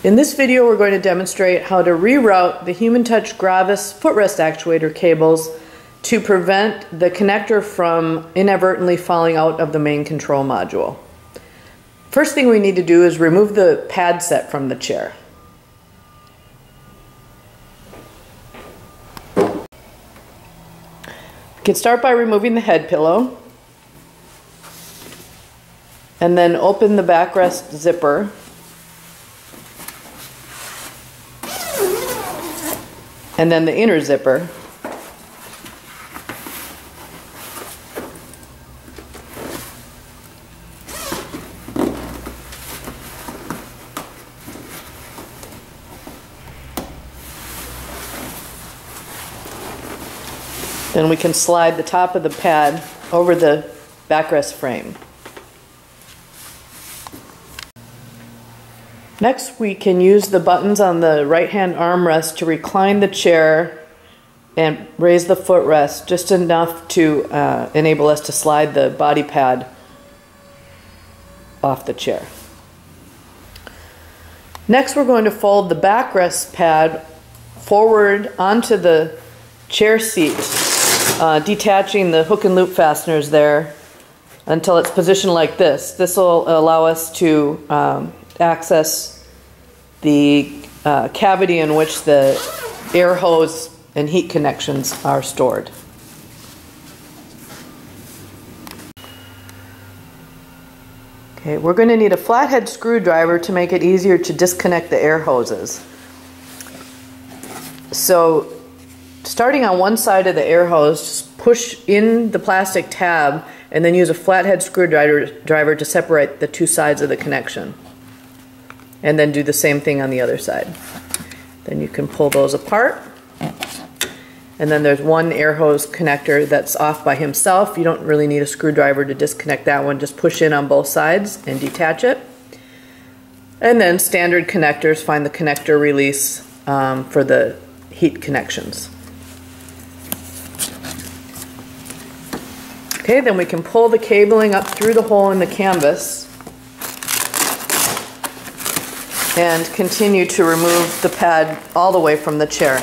In this video, we're going to demonstrate how to reroute the Human Touch Gravis footrest actuator cables to prevent the connector from inadvertently falling out of the main control module. First thing we need to do is remove the pad set from the chair. You can start by removing the head pillow and then open the backrest zipper. And then the inner zipper. Then we can slide the top of the pad over the backrest frame. Next, we can use the buttons on the right-hand armrest to recline the chair and raise the footrest just enough to enable us to slide the body pad off the chair. Next, we're going to fold the backrest pad forward onto the chair seat, detaching the hook and loop fasteners there until it's positioned like this. This will allow us to access the cavity in which the air hose and heat connections are stored. Okay, we're going to need a flathead screwdriver to make it easier to disconnect the air hoses. So starting on one side of the air hose, just push in the plastic tab and then use a flathead screwdriver to separate the two sides of the connection. And then do the same thing on the other side. Then you can pull those apart. And then there's one air hose connector that's off by himself. You don't really need a screwdriver to disconnect that one. Just push in on both sides and detach it. And then standard connectors, find the connector release for the heat connections. Okay, then we can pull the cabling up through the hole in the canvas and continue to remove the pad all the way from the chair.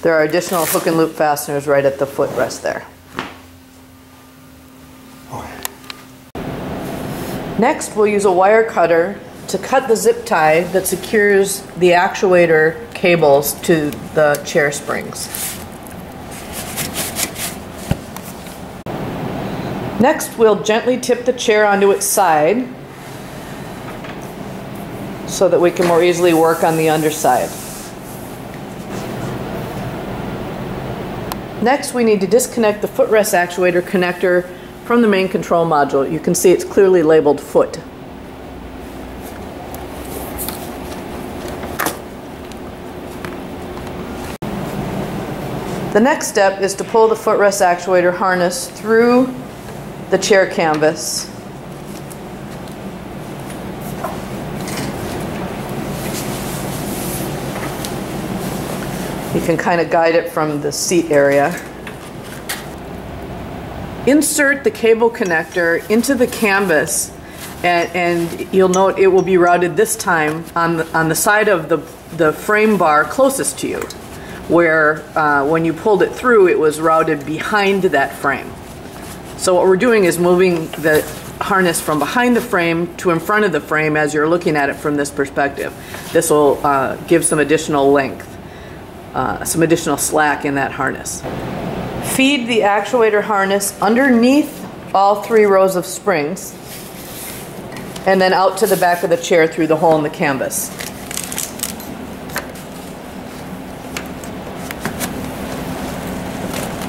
There are additional hook and loop fasteners right at the footrest there. Next, we'll use a wire cutter to cut the zip tie that secures the actuator cables to the chair springs. Next, we'll gently tip the chair onto its side so that we can more easily work on the underside. Next, we need to disconnect the footrest actuator connector from the main control module. You can see it's clearly labeled foot. The next step is to pull the footrest actuator harness through the chair canvas. You can kind of guide it from the seat area. Insert the cable connector into the canvas, and you'll note it will be routed this time on the side of the frame bar closest to you, where when you pulled it through, it was routed behind that frame. So what we're doing is moving the harness from behind the frame to in front of the frame as you're looking at it from this perspective. This will give some additional length. Some additional slack in that harness. Feed the actuator harness underneath all three rows of springs and then out to the back of the chair through the hole in the canvas.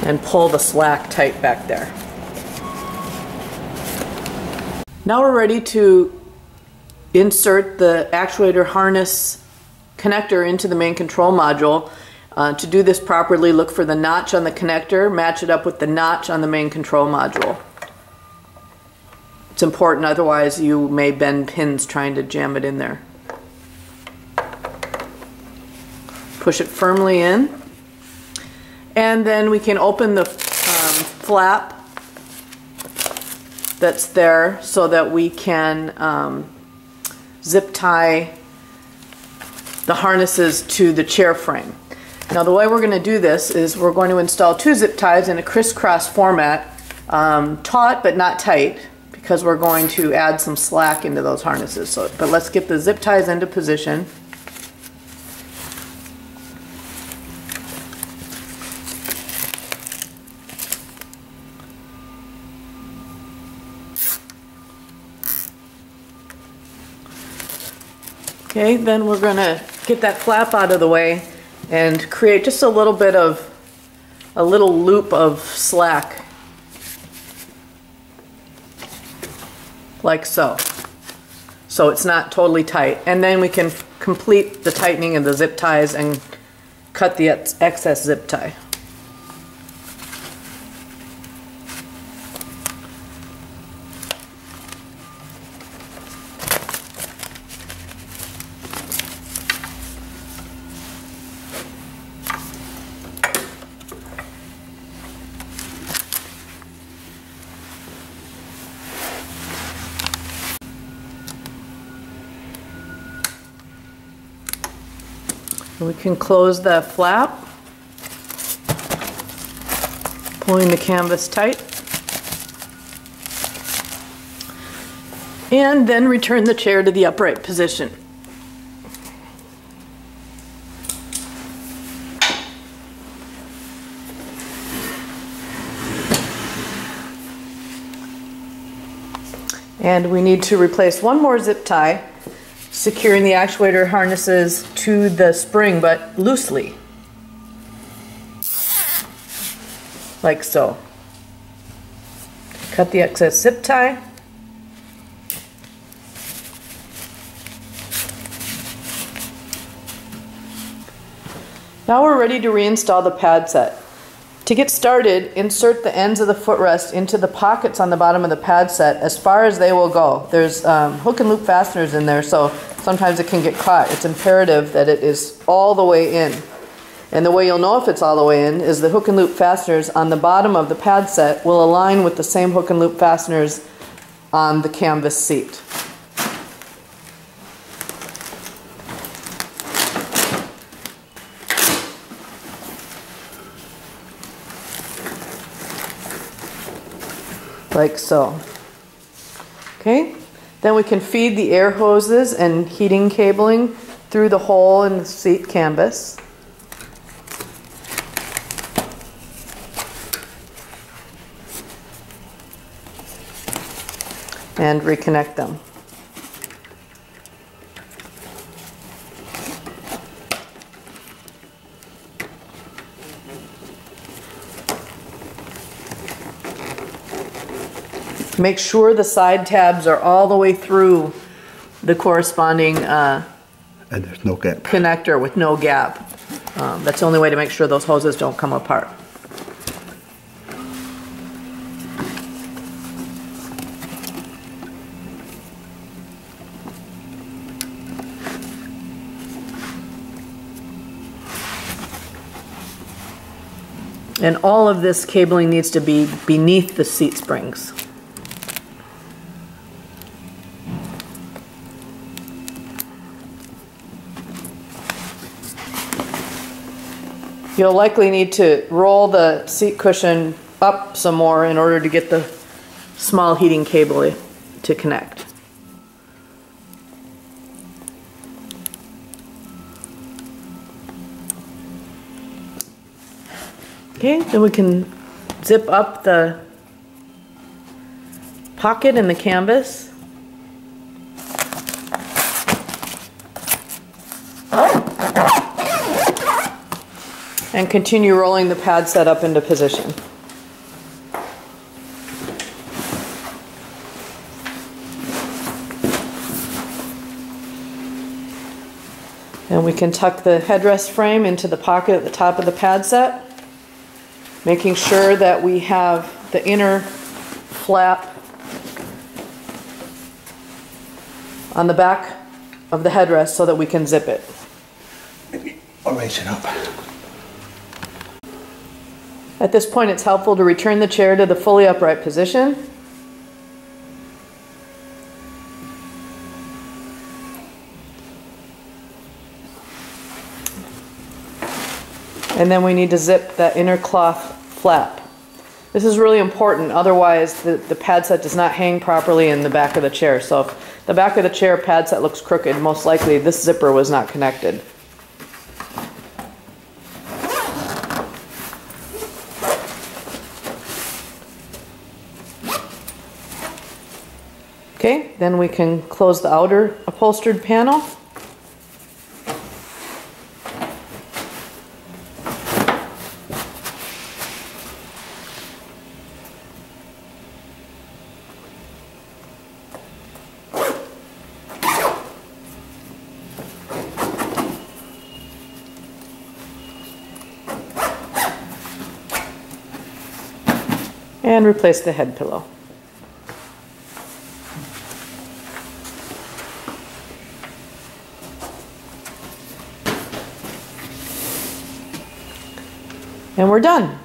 And pull the slack tight back there. Now we're ready to insert the actuator harness connector into the main control module. To do this properly, look for the notch on the connector, match it up with the notch on the main control module. It's important, otherwise you may bend pins trying to jam it in there. Push it firmly in, and then we can open the flap that's there so that we can zip tie the harnesses to the chair frame. Now the way we're going to do this is we're going to install 2 zip ties in a crisscross format, taut but not tight, because we're going to add some slack into those harnesses. But let's get the zip ties into position. Okay, then we're going to get that flap out of the way and create just a little bit of a little loop of slack, like so. So it's not totally tight. And then we can complete the tightening of the zip ties and cut the excess zip tie. We can close the flap, pulling the canvas tight, and then return the chair to the upright position. And we need to replace one more zip tie, securing the actuator harnesses to the spring, but loosely, like so. Cut the excess zip tie. Now we're ready to reinstall the pad set. To get started, insert the ends of the footrest into the pockets on the bottom of the pad set as far as they will go. There's hook and loop fasteners in there, so sometimes it can get caught. It's imperative that it is all the way in. And the way you'll know if it's all the way in is the hook and loop fasteners on the bottom of the pad set will align with the same hook and loop fasteners on the canvas seat. Like so. Okay, then we can feed the air hoses and heating cabling through the hole in the seat canvas. And reconnect them. Make sure the side tabs are all the way through the corresponding and there's no gap. Connector with no gap. That's the only way to make sure those hoses don't come apart. And all of this cabling needs to be beneath the seat springs. You'll likely need to roll the seat cushion up some more in order to get the small heating cable to connect. Okay, then we can zip up the pocket in the canvas. And continue rolling the pad set up into position. And we can tuck the headrest frame into the pocket at the top of the pad set, making sure that we have the inner flap on the back of the headrest so that we can zip it. Maybe I'll raise it up. At this point, it's helpful to return the chair to the fully upright position. And then we need to zip that inner cloth flap. This is really important, otherwise the pad set does not hang properly in the back of the chair. So if the back of the chair pad set looks crooked, most likely this zipper was not connected. Okay, then we can close the outer upholstered panel. And replace the head pillow. And we're done.